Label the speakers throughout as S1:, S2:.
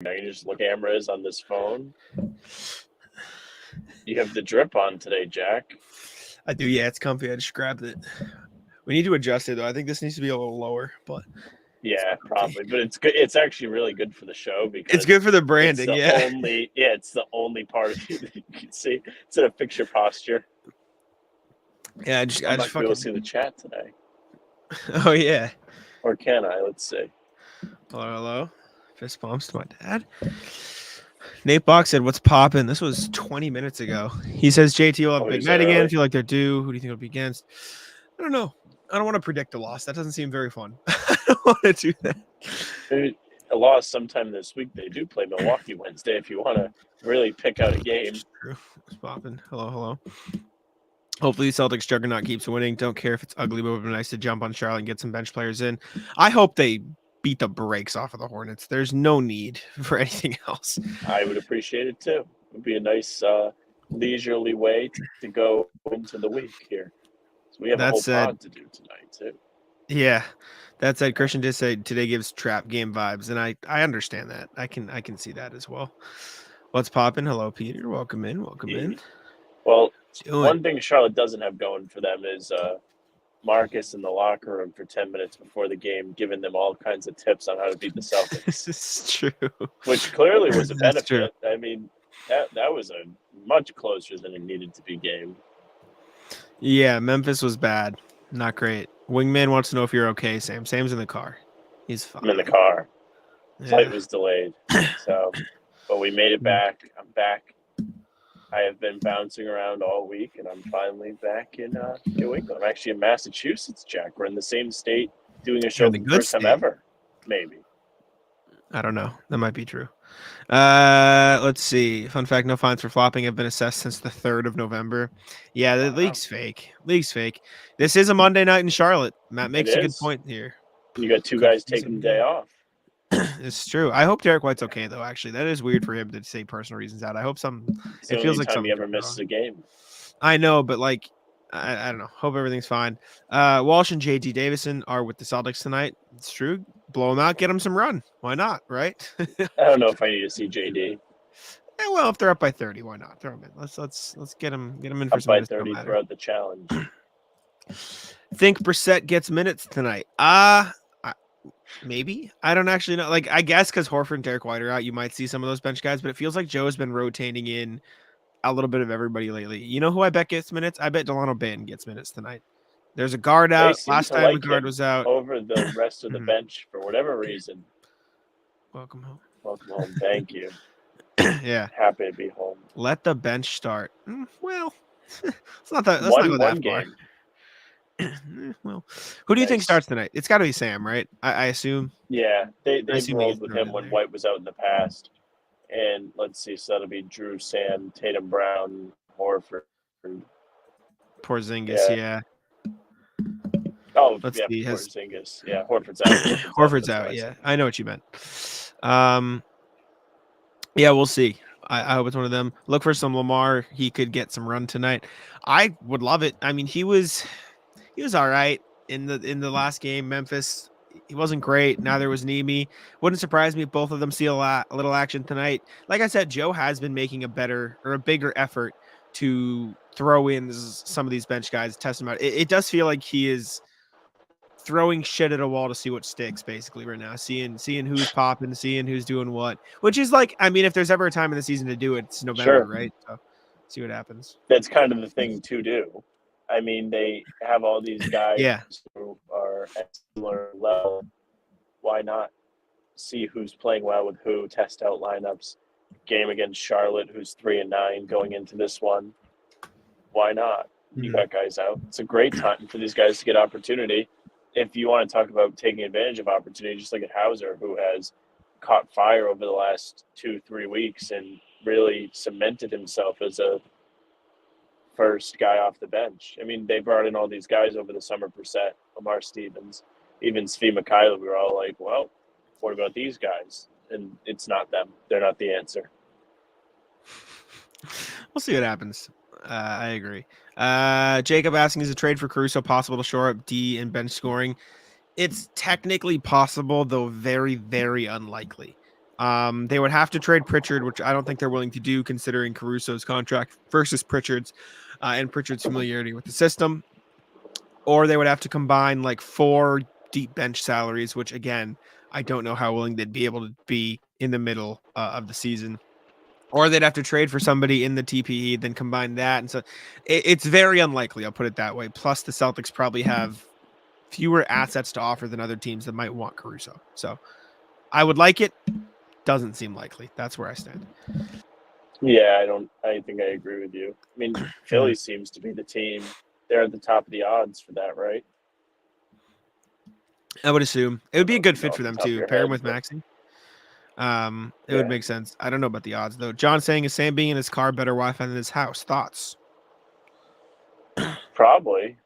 S1: Now you just look cameras on this phone. You have the drip on today, Jack.
S2: I do, yeah. It's comfy. I just grabbed it. We need to adjust it, though. I think this needs to be a little lower, but
S1: yeah, probably. But it's good. It's actually really good for the show because
S2: it's good for the branding.
S1: It's the only part of you that you can see. It's a picture posture.
S2: Yeah,
S1: I'm not going to be able to see the chat today.
S2: Oh yeah.
S1: Or can I? Let's see.
S2: Hello. Fist bumps to my dad. Nate Box said, "What's poppin'?" This was 20 minutes ago. He says JT will have a big night again. I feel like they're due. Who do you think it'll be against? I don't know. I don't want to predict a loss. That doesn't seem very fun. I don't want to do that.
S1: A loss sometime this week. They do play Milwaukee Wednesday if you want to really pick out a game.
S2: True. It's popping. Hello. Hopefully the Celtics juggernaut keeps winning. Don't care if it's ugly, but it would be nice to jump on Charlotte and get some bench players in. I hope they beat the brakes off of the Hornets. There's no need for anything else.
S1: I would appreciate it too. It would be a nice leisurely way to go into the week here. So we have a whole pod to do tonight too.
S2: Yeah. That said, Christian did say today gives trap game vibes, and I understand that. I can see that as well. What's popping? Hello, Peter. Welcome in.
S1: Well, one thing Charlotte doesn't have going for them is Marcus in the locker room for 10 minutes before the game, giving them all kinds of tips on how to beat the Celtics.
S2: This is true.
S1: Which clearly was a benefit. I mean, that was a much closer than it needed to be game.
S2: Yeah, Memphis was bad. Not great. Wingman wants to know if you're okay, Sam. Sam's in the car. He's fine.
S1: I'm in the car. Flight was delayed. But we made it back. I'm back. I have been bouncing around all week, and I'm finally back in New England. I'm actually in Massachusetts, Jack. We're in the same state doing a show for the first time ever, maybe.
S2: I don't know. That might be true. Let's see. Fun fact, no fines for flopping have been assessed since the 3rd of November. Yeah, the league's fake. This is a Monday night in Charlotte. Matt makes a good point here.
S1: You got two guys taking the day off.
S2: It's true. I hope Derek White's okay, though, actually. That is weird for him to say personal reasons out. I hope it feels like something
S1: he ever misses a game.
S2: I know, but like, I don't know. Hope everything's fine. Walsh and JT Davison are with the Celtics tonight. It's true. Blow them out. Get them some run. Why not, right?
S1: I don't know if I need to see JD.
S2: Well, if they're up by 30, why not? Throw them in. Let's get them in for
S1: up by 30 throughout the challenge.
S2: Think Brissett gets minutes tonight. Maybe. I don't actually know. Like, I guess because Horford and Derek White are out, you might see some of those bench guys, but it feels like Joe's been rotating in a little bit of everybody lately. You know who I bet gets minutes? I bet Delano Banton gets minutes tonight. There's a guard out. Last time the guard was out.
S1: Over the rest of the bench for whatever reason.
S2: Welcome home.
S1: Thank you.
S2: Yeah.
S1: Happy to be home.
S2: Let the bench start. Well, it's not that. Let's not go that far. Well, who do you think starts tonight? It's got to be Sam, right? I assume.
S1: Yeah, they've rolled with him when White was out in the past. And let's see, so that'll be Drew, Sam, Tatum, Brown, Horford.
S2: Porzingis, yeah.
S1: Oh, let's see. Porzingis. Yeah, Horford's out.
S2: Horford's out, yeah. I know what you meant. Yeah, we'll see. I hope it's one of them. Look for some Lamar. He could get some run tonight. I would love it. I mean, he was all right in the last game. Memphis, he wasn't great. Neither was Nemi. Wouldn't surprise me if both of them see a little action tonight. Like I said, Joe has been making a bigger effort to throw in some of these bench guys, test them out. It does feel like he is throwing shit at a wall to see what sticks, basically, right now. Seeing who's popping, seeing who's doing what. Which is like, I mean, if there's ever a time in the season to do it, it's November, right? So see what happens.
S1: That's kind of the thing to do. I mean, they have all these guys who are at similar level. Why not see who's playing well with who, test out lineups? Game against Charlotte, who's 3-9 going into this one. Why not? You got guys out. It's a great time for these guys to get opportunity. If you want to talk about taking advantage of opportunity, just look at Hauser, who has caught fire over the last 2-3 weeks and really cemented himself as a first guy off the bench. I mean, they brought in all these guys over the summer per set, Lamar Stevens, even Svi Mikhailov. We were all like, well, what about these guys? And it's not them. They're not the answer.
S2: We'll see what happens. I agree. Jacob asking, is a trade for Caruso possible to shore up D and bench scoring? It's technically possible, though very, very unlikely. They would have to trade Pritchard, which I don't think they're willing to do considering Caruso's contract versus Pritchard's and Pritchard's familiarity with the system. Or they would have to combine like 4 deep bench salaries, which again, I don't know how willing they'd be able to be in the middle of the season. Or they'd have to trade for somebody in the TPE, then combine that. And so it's very unlikely, I'll put it that way. Plus, the Celtics probably have fewer assets to offer than other teams that might want Caruso. So I would like it. Doesn't seem likely. That's where I stand.
S1: Yeah, I think I agree with you. I mean, Philly seems to be the team. They're at the top of the odds for that, right?
S2: I would assume it would be a good fit for them too. Pair him with Maxey. It would make sense. I don't know about the odds though. John saying, is Sam being in his car better Wi-Fi than his house? Thoughts?
S1: Probably.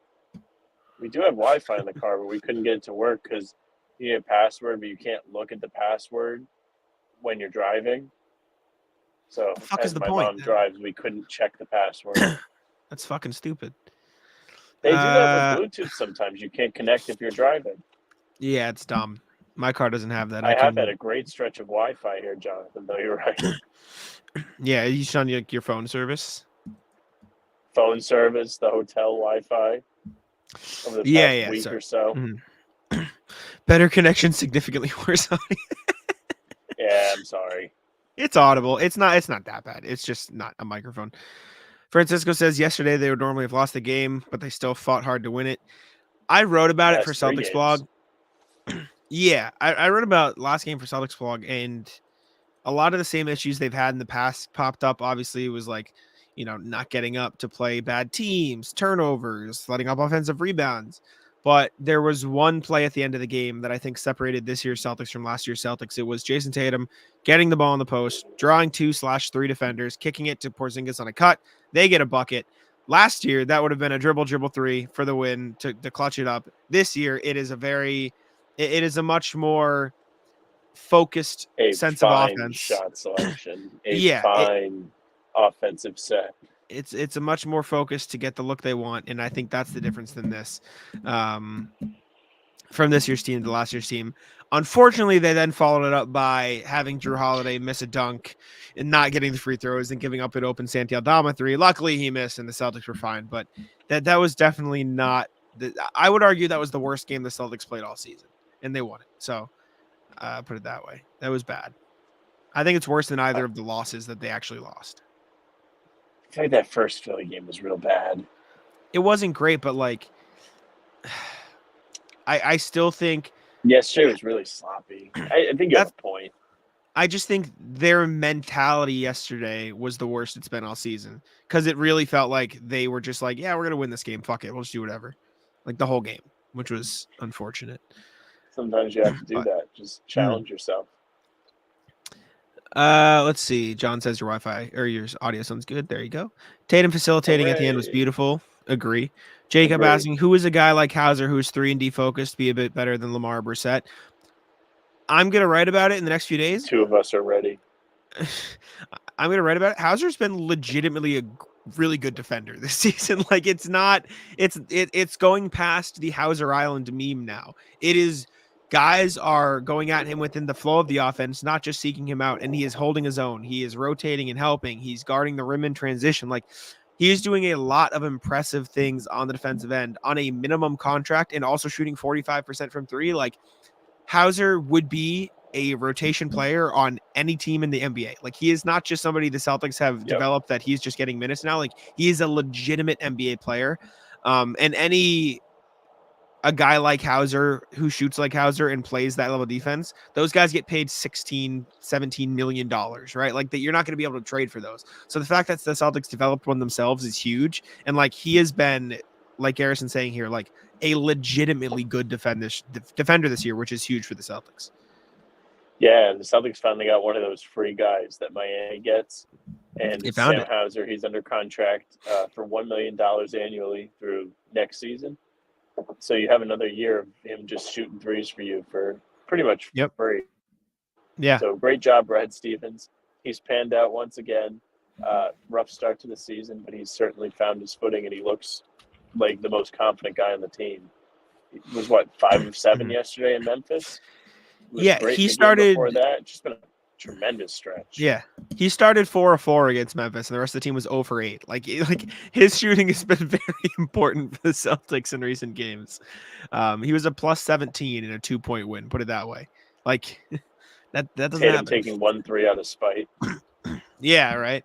S1: We do have Wi-Fi in the car, but we couldn't get it to work because you need a password, but you can't look at the password when you're driving. So as my mom drives, we couldn't check the password.
S2: That's fucking stupid.
S1: They do that with Bluetooth sometimes. You can't connect if you're driving.
S2: Yeah, it's dumb. My car doesn't have that.
S1: I have had a great stretch of Wi-Fi here, Jonathan, though you're right.
S2: Yeah, you should on your phone service.
S1: Phone service, the hotel Wi-Fi over the past week or so.
S2: Mm-hmm. Better connection, significantly worse.
S1: Yeah, I'm sorry.
S2: It's audible. It's not that bad. It's just not a microphone. Francisco says yesterday they would normally have lost the game, but they still fought hard to win it. I wrote about it for Celtics blog. Yeah, I wrote about last game for Celtics blog, and a lot of the same issues they've had in the past popped up. Obviously, it was like, not getting up to play bad teams, turnovers, letting up offensive rebounds. But there was one play at the end of the game that I think separated this year's Celtics from last year's Celtics. It was Jason Tatum getting the ball in the post, drawing 2/3 defenders, kicking it to Porzingis on a cut. They get a bucket. Last year, that would have been a dribble 3 for the win to clutch it up. This year, it is a much more focused sense of offense.
S1: Shot selection. Fine offensive set.
S2: It's a much more focused to get the look they want, and I think that's the difference than this. From this year's team to last year's team. Unfortunately, they then followed it up by having Drew Holiday miss a dunk and not getting the free throws and giving up an open Santi Aldama 3. Luckily, he missed, and the Celtics were fine, but that was definitely not – I would argue that was the worst game the Celtics played all season, and they won it. So, put it that way. That was bad. I think it's worse than either of the losses that they actually lost.
S1: I think that first Philly game was real bad.
S2: It wasn't great, but like I still think
S1: yesterday was really sloppy. I think you have a point.
S2: I just think their mentality yesterday was the worst it's been all season because it really felt like they were just like, yeah, we're gonna win this game. Fuck it, we'll just do whatever. Like the whole game, which was unfortunate.
S1: Sometimes you have to do that. Just challenge yourself.
S2: Let's see. John says your Wi-Fi or your audio sounds good. There you go. Tatum facilitating at the end was beautiful. Agree. Jacob asking, who is a guy like Hauser who is 3-and-D focused, be a bit better than Lamar Brissett? I'm going to write about it in the next few days.
S1: 2 of us are ready.
S2: I'm going to write about it. Hauser's been legitimately a really good defender this season. Like it's going past the Hauser Island meme now. It is guys are going at him within the flow of the offense, not just seeking him out, and he is holding his own. He is rotating and helping. He's guarding the rim in transition. Like he is doing a lot of impressive things on the defensive end on a minimum contract and also shooting 45% from 3. Like Hauser would be a rotation player on any team in the NBA. Like he is not just somebody the Celtics have developed that he's just getting minutes now. Like he is a legitimate NBA player. And a guy like Hauser who shoots like Hauser and plays that level of defense, those guys get paid $16-17 million, right? Like that you're not going to be able to trade for those. So the fact that the Celtics developed one themselves is huge. And like he has been, like Garrison's saying here, like a legitimately good defender this year, which is huge for the Celtics.
S1: Yeah, and the Celtics finally got one of those free guys that Miami gets. And Sam Hauser, he's under contract for $1 million annually through next season. So you have another year of him just shooting threes for you for pretty much free.
S2: Yeah.
S1: So great job, Brad Stevens. He's panned out once again. Rough start to the season, but he's certainly found his footing, and he looks like the most confident guy on the team. He was 5 of 7 yesterday in Memphis.
S2: Yeah, he started
S1: before that. Just been a tremendous stretch.
S2: Yeah, he started 4 of 4 against Memphis, and the rest of the team was 0 for 8. Like his shooting has been very important for the Celtics in recent games. He was a plus 17 in a 2-point win. Put it that way. Like that doesn't
S1: Tatum
S2: happen.
S1: taking 1-3 out of spite.
S2: Yeah, right.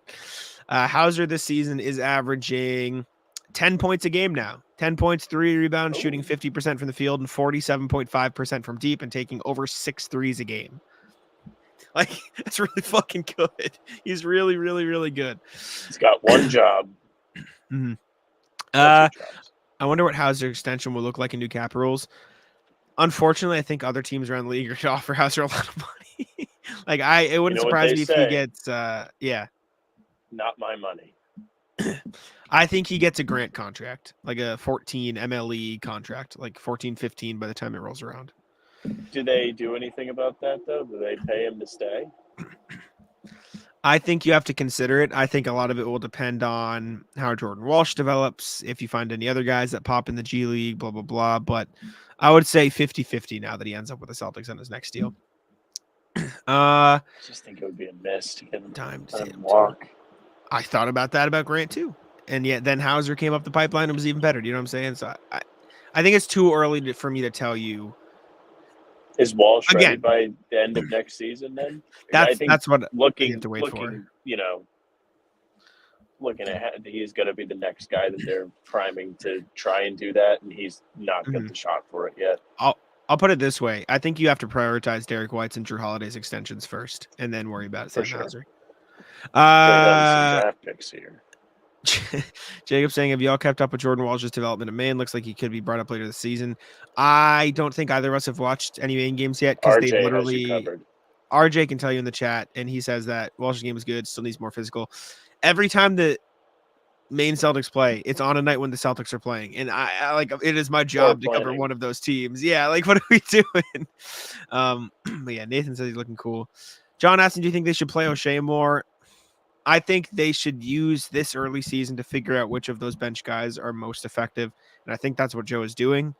S2: Hauser this season is averaging 10 points a game now. 10 points, 3 rebounds, shooting 50% from the field and 47.5% from deep, and taking over 6 threes a game. Like, that's really fucking good. He's really, really, really good.
S1: He's got one job.
S2: Mm-hmm.
S1: Two jobs.
S2: I wonder what Hauser extension will look like in new cap rules. Unfortunately, I think other teams around the league are going to offer Hauser a lot of money. Like, it wouldn't surprise me if he gets,
S1: not my money.
S2: I think he gets a grant contract, like a 14 MLE contract, like 14, 15 by the time it rolls around.
S1: Do they do anything about that, though? Do they pay him to stay?
S2: I think you have to consider it. I think a lot of it will depend on how Jordan Walsh develops, if you find any other guys that pop in the G League, blah, blah, blah. But I would say 50-50 now that he ends up with the Celtics on his next deal.
S1: I just think it would be a miss to get him
S2: time
S1: to walk.
S2: I thought about that about Grant, too. And yet then Hauser came up the pipeline and was even better. Do you know what I'm saying? So I think it's too early for me to tell you.
S1: Is Walsh ready by the end of next season then?
S2: That's what
S1: looking,
S2: you have to wait for.
S1: You know, looking ahead, he's going to be the next guy that they're priming to try and do that, and he's not got the shot for it yet.
S2: I'll put it this way. I think you have to prioritize Derek White's and Drew Holiday's extensions first, and then worry about Sam Hauser.
S1: Some draft picks here.
S2: Jacob saying, have y'all kept up with Jordan Walsh's development of Maine? Looks like he could be brought up later this season. I don't think either of us have watched any Maine games yet, because they literally RJ can tell you in the chat, and he says that Walsh's game is good, still needs more physical. Every time the Maine Celtics play, it's on a night when the Celtics are playing, and I like, it is my job to cover one of those teams. Yeah, like, what are we doing? But yeah, Nathan says he's looking cool. John asking, do you think they should play O'Shea more? I think they should use this early season to figure out which of those bench guys are most effective, and I think that's what Joe is doing.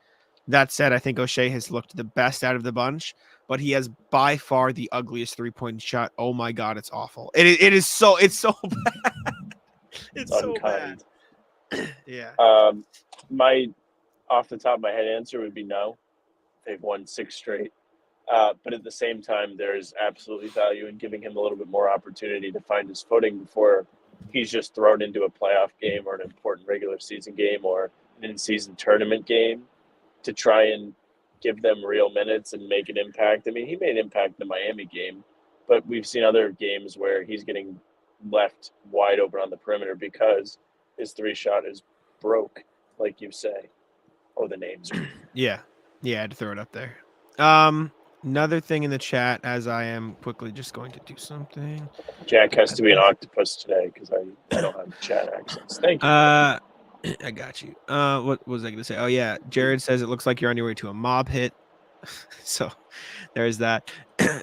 S2: That said, I think O'Shea has looked the best out of the bunch, but he has by far the ugliest 3-point shot. Oh my God, it's awful. It's so bad. It's so bad. Yeah.
S1: My off the top of my head answer would be no. They've won 6 straight. But at the same time, there's absolutely value in giving him a little bit more opportunity to find his footing before he's just thrown into a playoff game or an important regular season game or an in-season tournament game to try and give them real minutes and make an impact. I mean, he made an impact in the Miami game, but we've seen other games where he's getting left wide open on the perimeter because his 3-shot is broke, like you say. Oh, the names.
S2: Yeah. I had to throw it up there. Another thing in the chat, as I am quickly just going to do something.
S1: Jack has to be an octopus today because I don't have chat access. Thank you.
S2: I got you. What was I going to say? Oh, yeah. Jared says it looks like you're on your way to a mob hit. So there's that.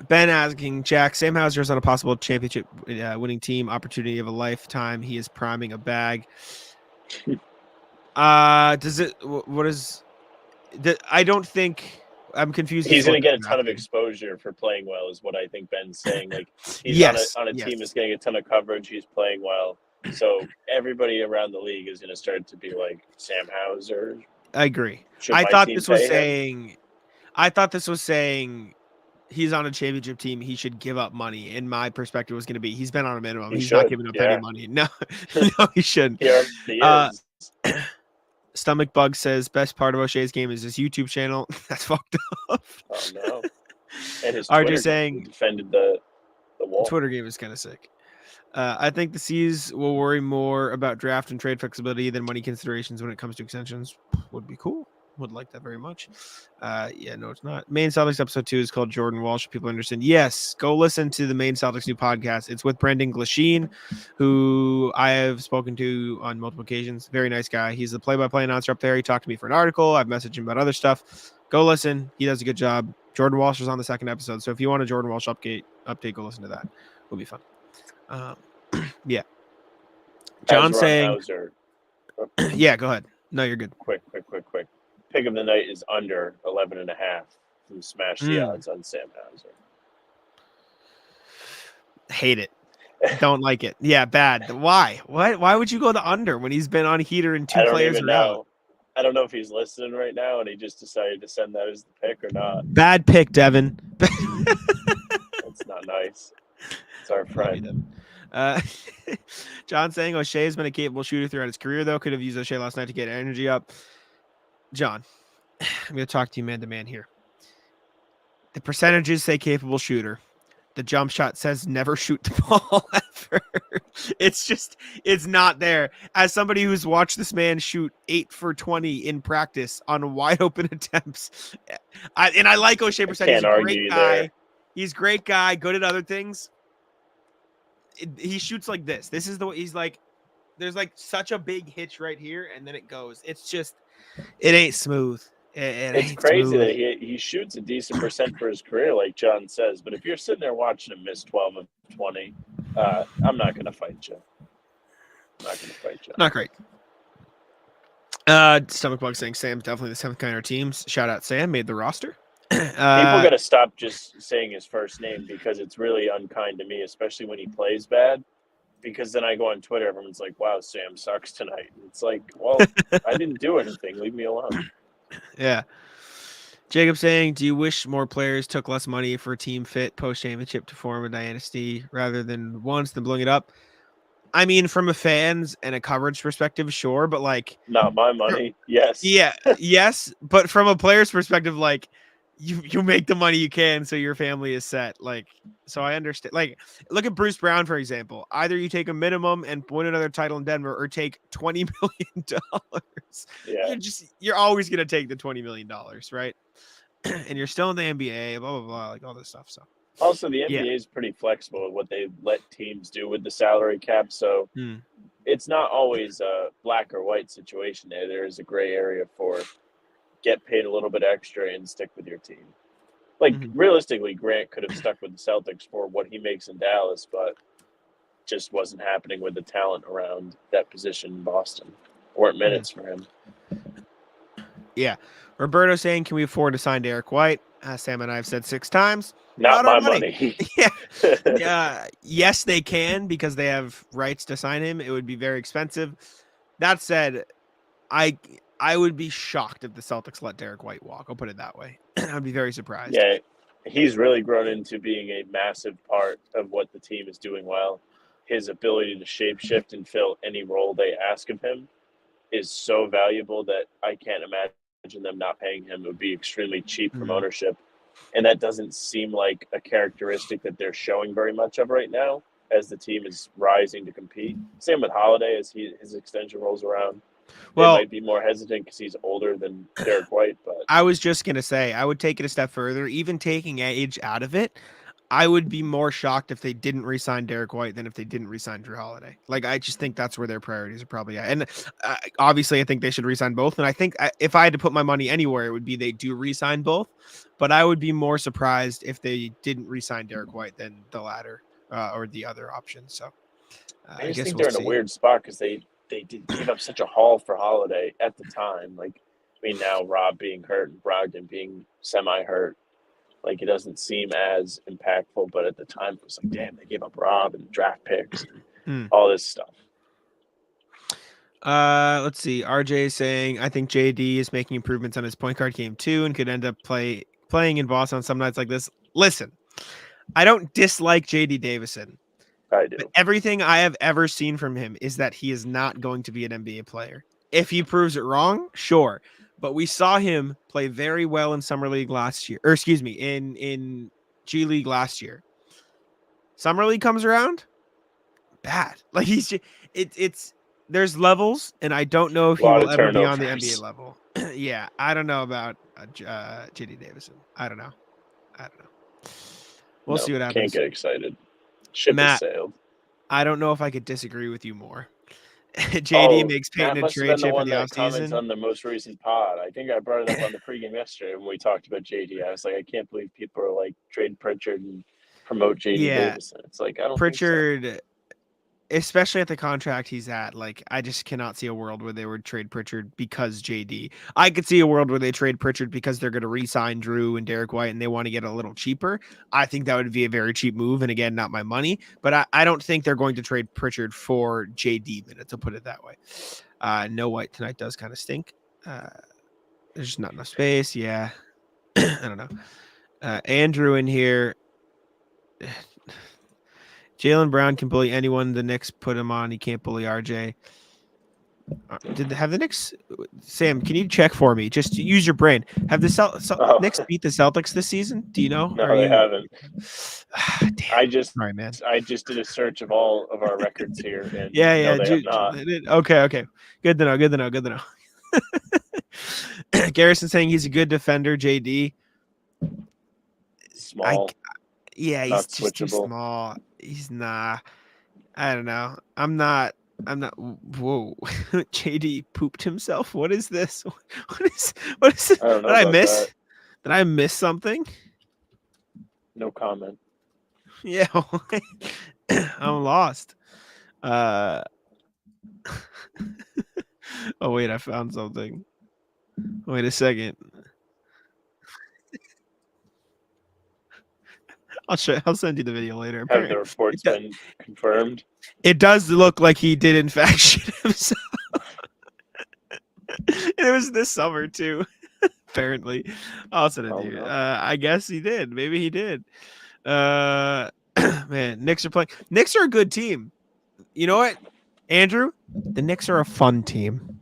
S2: Ben asking, Jack, Sam Hauser is on a possible championship winning team, opportunity of a lifetime. He is priming a bag. I don't think... I'm confused.
S1: He's going to get a ton of exposure for playing well, is what I think Ben's saying. Like, he's on a team that's getting a ton of coverage. He's playing well. So everybody around the league is going to start to be like, Sam Hauser.
S2: I agree. I thought this was saying he's on a championship team. He should give up money. And my perspective was going to be, he's been on a minimum. He's not giving up any money. No, he shouldn't.
S1: He is.
S2: Stomach Bug says best part of O'Shea's game is his YouTube channel. That's fucked up.
S1: Oh no! And his
S2: RJ saying
S1: defended the wall.
S2: The Twitter game is kind of sick. I think the C's will worry more about draft and trade flexibility than money considerations when it comes to extensions. Would be cool. Would like that very much. No, it's not. Maine Celtics episode 2 is called Jordan Walsh. People understand. Yes, go listen to the Maine Celtics new podcast. It's with Brendan Glasheen, who I have spoken to on multiple occasions. Very nice guy. He's the play-by-play announcer up there. He talked to me for an article. I've messaged him about other stuff. Go listen. He does a good job. Jordan Walsh was on the second episode. So if you want a Jordan Walsh update, go listen to that. It'll be fun. Yeah. John saying, yeah, go ahead. No, you're good.
S1: Quick. Pick of the night is under 11.5. Who smashed the odds on Sam
S2: Hate it. Don't like it. Yeah, bad. Why? Why would you go the under when he's been on a heater and two
S1: I don't
S2: players
S1: even
S2: are out?
S1: know. I don't know if he's listening right now and he just decided to send that as the pick or not.
S2: Bad pick, Devin.
S1: That's not nice. It's our friend.
S2: John saying O'Shea has been a capable shooter throughout his career, though. Could have used O'Shea last night to get energy up. John, I'm going to talk to you man to man here. The percentages say capable shooter. The jump shot says never shoot the ball ever. It's not there. As somebody who's watched this man shoot 8 for 20 in practice on wide open attempts, I like O'Shea Brissett. He's a great guy. There. He's a great guy, good at other things. He shoots like this. This is the way he's like. There's like such a big hitch right here, and then it goes. It's just, it ain't smooth.
S1: It's crazy that he shoots a decent percent for his career, like John says. But if you're sitting there watching him miss 12 of 20, I'm not going to fight you.
S2: Not great. Stomach bug saying Sam's definitely the seventh guy on our teams. Shout out Sam, made the roster.
S1: People got to stop just saying his first name because it's really unkind to me, especially when he plays bad. Because then I go on Twitter, everyone's like, "Wow, Sam sucks tonight." And it's like, well, I didn't do anything. Leave me alone.
S2: Yeah. Jacob saying, do you wish more players took less money for a team fit post-championship to form a dynasty rather than once than blowing it up? I mean, from a fans and a coverage perspective, sure, but like
S1: not my money. Yes.
S2: Yeah, yes, but from a player's perspective, like you make the money you can so your family is set. Like, so I understand. Like, look at Bruce Brown, for example. Either you take a minimum and win another title in Denver or take $20 million.
S1: Yeah.
S2: You're always gonna take the $20 million, right? And you're still in the NBA, blah blah blah, like all this stuff. So
S1: also the NBA is pretty flexible with what they let teams do with the salary cap. So it's not always a black or white situation there. There is a gray area for get paid a little bit extra and stick with your team. Like realistically, Grant could have stuck with the Celtics for what he makes in Dallas, but just wasn't happening with the talent around that position in Boston. Weren't minutes for him.
S2: Yeah. Roberto saying, can we afford to sign Derek White? Sam and I have said 6 times.
S1: Not my money.
S2: Yeah. Yes, they can because they have rights to sign him. It would be very expensive. That said, I would be shocked if the Celtics let Derek White walk. I'll put it that way. I'd be very surprised.
S1: Yeah, he's really grown into being a massive part of what the team is doing well. His ability to shapeshift and fill any role they ask of him is so valuable that I can't imagine them not paying him. It would be extremely cheap from ownership. And that doesn't seem like a characteristic that they're showing very much of right now as the team is rising to compete. Same with Holiday as his extension rolls around. Well, they might be more hesitant because he's older than Derek White. But
S2: I was just going to say, I would take it a step further. Even taking age out of it, I would be more shocked if they didn't re-sign Derek White than if they didn't re-sign Drew Holiday. Like, I just think that's where their priorities are probably at. And obviously, I think they should re-sign both. And I think if I had to put my money anywhere, it would be they do re-sign both. But I would be more surprised if they didn't re-sign Derek White than the latter or the other option. So
S1: I just think they're in a weird spot because they did give up such a haul for Holiday at the time. Like, I mean, now Rob being hurt and Brogdon being semi-hurt. Like, it doesn't seem as impactful, but at the time it was like, damn, they gave up Rob and draft picks and all this stuff.
S2: Let's see. RJ is saying, I think JD is making improvements on his point guard game too and could end up playing in Boston on some nights like this. Listen, I don't dislike JD Davison.
S1: I do.
S2: But everything I have ever seen from him is that he is not going to be an NBA player. If he proves it wrong, sure. But we saw him play very well in Summer League last year, or excuse me, in G League last year. Summer League comes around, bad. Like it's there's levels, and I don't know if he will ever be on the NBA level. Yeah, I don't know about JD Davison. I don't know. We'll see what happens.
S1: Can't get excited. Ship has sailed.
S2: I don't know if I could disagree with you more. JD makes Peyton a trade chip in the offseason.
S1: On the most recent pod, I think I brought it up on the pregame yesterday when we talked about JD. I was like, I can't believe people are like trade Pritchard and promote JD Davison. It's like I don't.
S2: Pritchard.
S1: Think so.
S2: especially at the contract he's at, like I just cannot see a world where they would trade Pritchard because JD. I could see a world where they trade Pritchard because they're going to re-sign Drew and Derek White and they want to get a little cheaper. I think that would be a very cheap move, and again, not my money. But I don't think they're going to trade Pritchard for JD minutes, to put it that way. No White tonight does kind of stink. There's just not enough space. Yeah, I don't know. Andrew in here. Jaylen Brown can bully anyone. The Knicks put him on. He can't bully RJ. Did they have the Knicks? Sam, can you check for me? Just use your brain. Have the Knicks beat the Celtics this season? Do you know?
S1: No, they haven't.
S2: Damn.
S1: I just
S2: man.
S1: I just did a search of all of our records here, and
S2: yeah.
S1: no, they have not.
S2: Okay. Good to know. Garrison saying he's a good defender. JD.
S1: Small.
S2: He's just too small. He's not. I don't know. I'm not. Whoa. JD pooped himself. What is this? What is it?
S1: I don't know.
S2: Did I miss? That. Did I miss something?
S1: No comment.
S2: Yeah. I'm lost. Oh wait, I found something. Wait a second. I'll send you the video later.
S1: Have the reports been confirmed?
S2: It does look like he did in fact shit himself. And it was this summer too. Apparently. I'll send it to you. No. I guess he did. Maybe he did. Man, Knicks are playing. Knicks are a good team. You know what, Andrew? The Knicks are a fun team.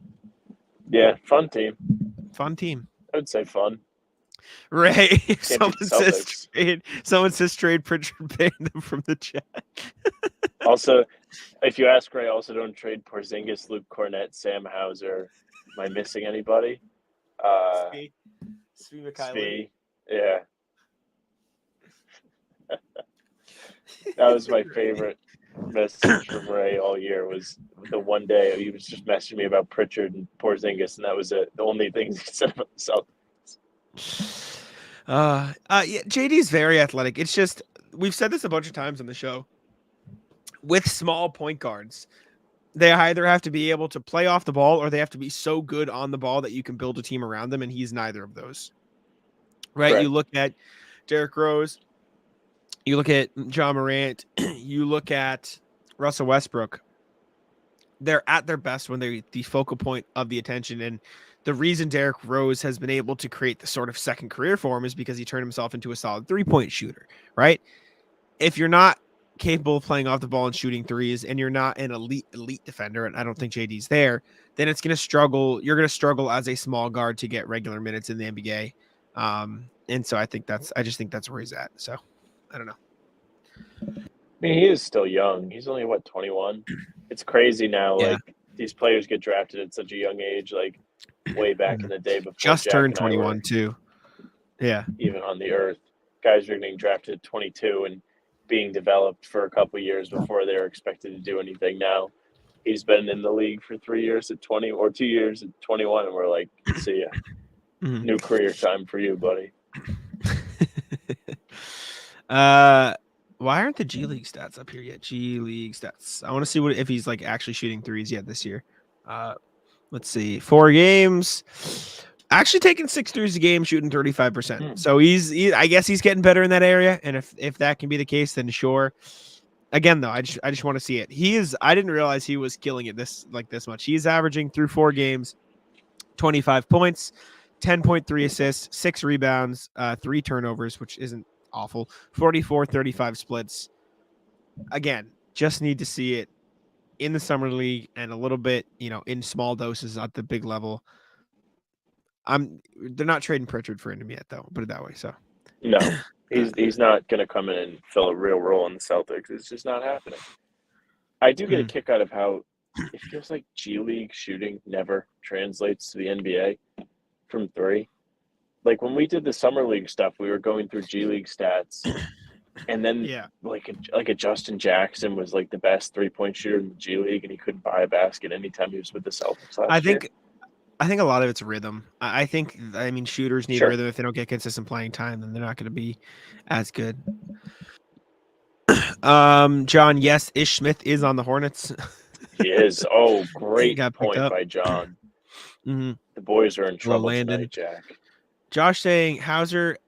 S1: Yeah, fun team.
S2: Fun team.
S1: I would say fun.
S2: Ray, someone says trade Pritchard, ban them from the chat.
S1: Also, if you ask Ray, also don't trade Porzingis, Luke Cornett, Sam Hauser. Am I missing anybody? Spee. Yeah. That was my favorite message from Ray all year. Was the one day he was just messaging me about Pritchard and Porzingis, and that was it. The only things he said about the Celtics.
S2: Yeah, JD's very athletic. It's just we've said this a bunch of times on the show. With small point guards, they either have to be able to play off the ball or they have to be so good on the ball that you can build a team around them, and he's neither of those. Right? You look at Derrick Rose, you look at John Morant, you look at Russell Westbrook. They're at their best when they're the focal point of the attention, and the reason Derrick Rose has been able to create the sort of second career for him is because he turned himself into a solid three-point shooter, right? If you're not capable of playing off the ball and shooting threes, and you're not an elite defender, and I don't think JD's there, then it's going to struggle. You're going to struggle as a small guard to get regular minutes in the NBA. And so I just think that's where he's at. So I don't know.
S1: I mean, he is still young. He's only 21. It's crazy now. Yeah. Like these players get drafted at such a young age, like way back in the day before.
S2: Just turned 21 too. Yeah.
S1: Even on the earth, guys are getting drafted at 22 and being developed for a couple of years before they're expected to do anything. Now he's been in the league for 3 years at 20 or 2 years at 21, and we're like, see ya. Mm-hmm. New career time for you, buddy.
S2: Why aren't the G League stats up here yet? G League stats. I want to see if he's like actually shooting threes yet this year. Let's see. 4 games. Actually taking 6 threes a game, shooting 35%. So I guess he's getting better in that area. And if that can be the case, then sure. Again, though, I just want to see it. I didn't realize he was killing it this much. He's averaging through 4 games, 25 points, 10.3 assists, 6 rebounds, 3 turnovers, which isn't awful. 44-35 splits. Again, just need to see it in the summer league and a little bit, in small doses at the big level. They're not trading Pritchard for him yet, though. Put it that way. So
S1: no, he's not going to come in and fill a real role in the Celtics. It's just not happening. I do get a kick out of how it feels like G League shooting never translates to the NBA from 3. Like when we did the summer league stuff, we were going through G League stats, and then like a Justin Jackson was like the best 3-point shooter in the G League, and he couldn't buy a basket anytime he was with the Celtics last year.
S2: I think a lot of it's rhythm. I mean, shooters need rhythm. If they don't get consistent playing time, then they're not going to be as good. John, yes, Ish Smith is on the Hornets.
S1: He is. Oh, great point
S2: up.
S1: by John.
S2: Mm-hmm.
S1: The boys are in trouble tonight, Jack.
S2: Josh saying Hauser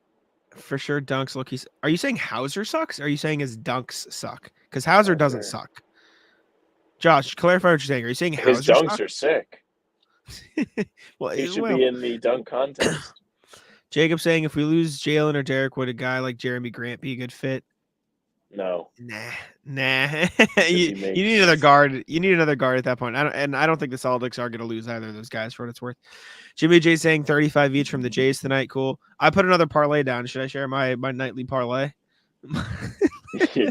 S2: for sure dunks. Look, are you saying Hauser sucks? Or are you saying his dunks suck? Because Hauser doesn't suck. Josh, clarify what you're saying. Are you saying
S1: his
S2: Hauser
S1: dunks
S2: suck?
S1: are sick?
S2: Well,
S1: he should be in the dunk contest.
S2: Jacob saying if we lose Jalen or Derek, would a guy like Jeremy Grant be a good fit?
S1: No.
S2: Nah. you need another guard. You need another guard at that point. I don't think the Celtics are going to lose either of those guys for what it's worth. Jimmy J saying 35 each from the Jays tonight. Cool. I put another parlay down. Should I share my nightly parlay?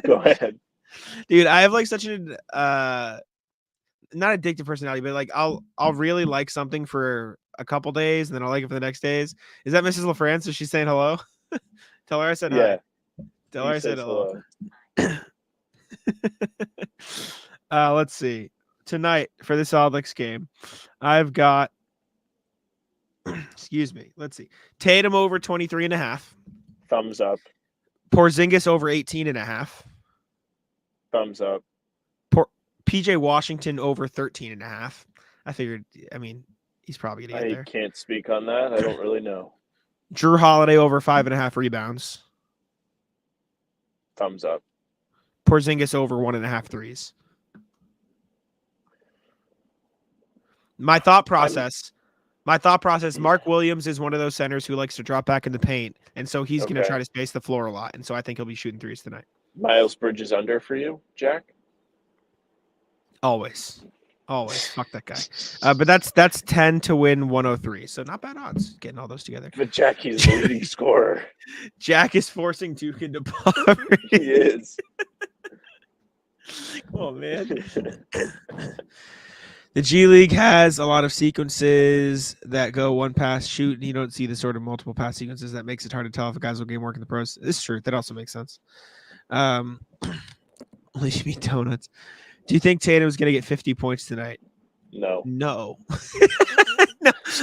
S1: Go ahead.
S2: Dude, I have like such an not addictive personality, but like I'll really like something for a couple days and then I'll like it for the next days. Is that Mrs. LaFrance? Is she saying hello? Tell her I said hi. Tell her I said hello. Let's see. Tonight for the Celtics game, I've got excuse me. Let's see. Tatum over 23.5.
S1: Thumbs up.
S2: Porzingis over 18.5.
S1: Thumbs up.
S2: PJ Washington over 13.5. I figured, he's probably going to get there.
S1: I can't speak on that. I don't really know.
S2: Drew Holiday over 5.5 rebounds.
S1: Thumbs up.
S2: Porzingis over 1.5 threes. My thought process, Mark Williams is one of those centers who likes to drop back in the paint, and so he's going to try to space the floor a lot, and so I think he'll be shooting threes tonight.
S1: Miles Bridges under for you, Jack?
S2: Always. Fuck that guy. But that's 10 to win 103. So not bad odds getting all those together.
S1: But Jackie's the leading scorer.
S2: Jack is forcing Duke into poverty.
S1: He is.
S2: Oh, man. The G League has a lot of sequences that go one pass shoot, and you don't see the sort of multiple pass sequences that makes it hard to tell if a guy's will game work in the pros. This is true. That also makes sense. Leash me donuts. Do you think Tatum's going to get 50 points tonight?
S1: No.
S2: No,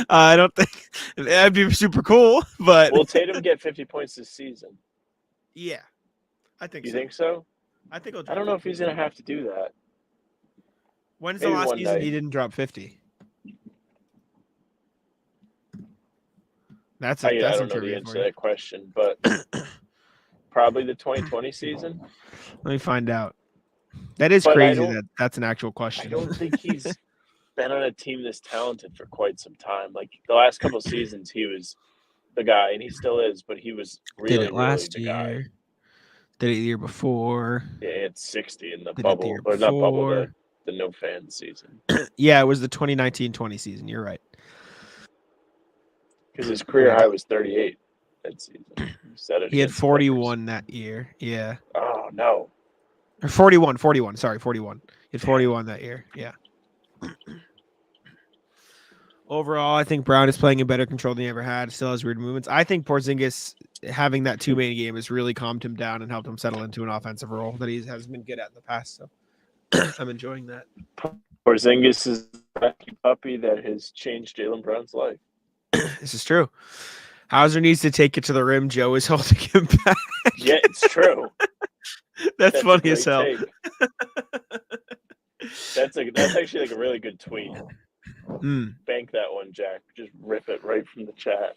S2: I don't think that'd be super cool. But
S1: will Tatum get 50 points this season?
S2: Yeah, I think.
S1: You think so?
S2: I think.
S1: I don't know if he's going to have to do that.
S2: When's the last season he didn't drop 50?
S1: I don't know the answer to that question, but probably the 2020 season.
S2: Let me find out. That is crazy. That's an actual question.
S1: I don't think he's been on a team this talented for quite some time. Like the last couple of seasons, he was the guy, and he still is. But he was really
S2: did it last
S1: really the
S2: year.
S1: Guy.
S2: Did it the year before?
S1: Yeah, it's 60 in the
S2: did
S1: bubble, or not bubble, the no fan season.
S2: Yeah, it was the 2019-20 season. You're right.
S1: Because his career high was 38 that season.
S2: He had 41 that year. Yeah.
S1: Oh no.
S2: Or 41. Sorry, 41. He had 41 that year. Yeah. Overall, I think Brown is playing in better control than he ever had. Still has weird movements. I think Porzingis having that two-man game has really calmed him down and helped him settle into an offensive role that he has been good at in the past. So I'm enjoying that.
S1: Porzingis is a puppy that has changed Jaylen Brown's life.
S2: This is true. Hauser needs to take it to the rim. Joe is holding him back.
S1: Yeah, it's true.
S2: That's funny as hell.
S1: That's actually like a really good tweet. Bank that one, Jack. Just rip it right from the chat.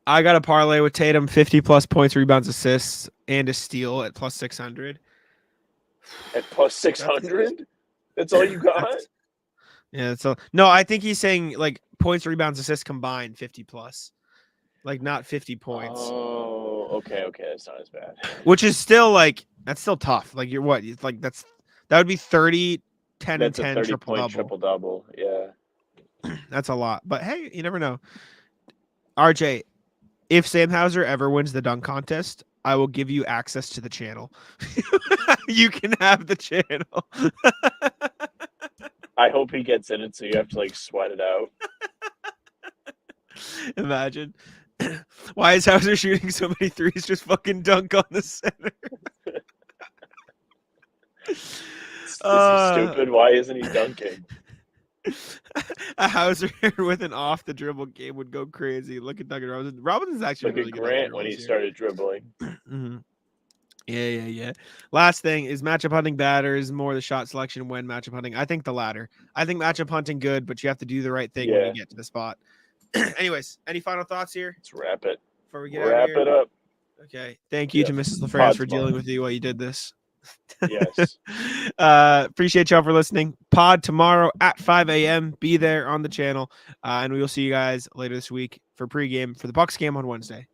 S2: I got a parlay with Tatum, 50+ points, rebounds, assists, and a steal at plus 600.
S1: At plus 600? That's all you got?
S2: Yeah, so no, I think he's saying like points, rebounds, assists combined 50+. Like not 50 points.
S1: Oh, okay, that's not as bad.
S2: Which is still like that's still tough. Like you're what? It's like that would be 30, 10,
S1: that's
S2: and 10
S1: a 30
S2: triple double.
S1: Triple double, yeah.
S2: That's a lot. But hey, you never know. RJ, if Sam Hauser ever wins the dunk contest, I will give you access to the channel. You can have the channel.
S1: I hope he gets in it so you have to like sweat it out.
S2: Imagine. Why is Hauser shooting so many threes? Just fucking dunk on the center.
S1: This is stupid. Why isn't he dunking?
S2: A Hauser with an off the dribble game would go crazy. Look at Duncan Robinson. Robinson's actually
S1: Look
S2: really
S1: at
S2: good.
S1: Grant when he started dribbling.
S2: Mm-hmm. Yeah. Last thing, is matchup hunting bad, or is more the shot selection when matchup hunting? I think the latter. I think matchup hunting good, but you have to do the right thing when you get to the spot. Anyways, any final thoughts here?
S1: Let's wrap it.
S2: Before we get out of here?
S1: Wrap it up.
S2: Okay. Thank you to Mrs. LaFrance for dealing with you while you did this.
S1: Yes.
S2: Appreciate y'all for listening. Pod tomorrow at 5 a.m. Be there on the channel. And we will see you guys later this week for pregame for the Bucks game on Wednesday.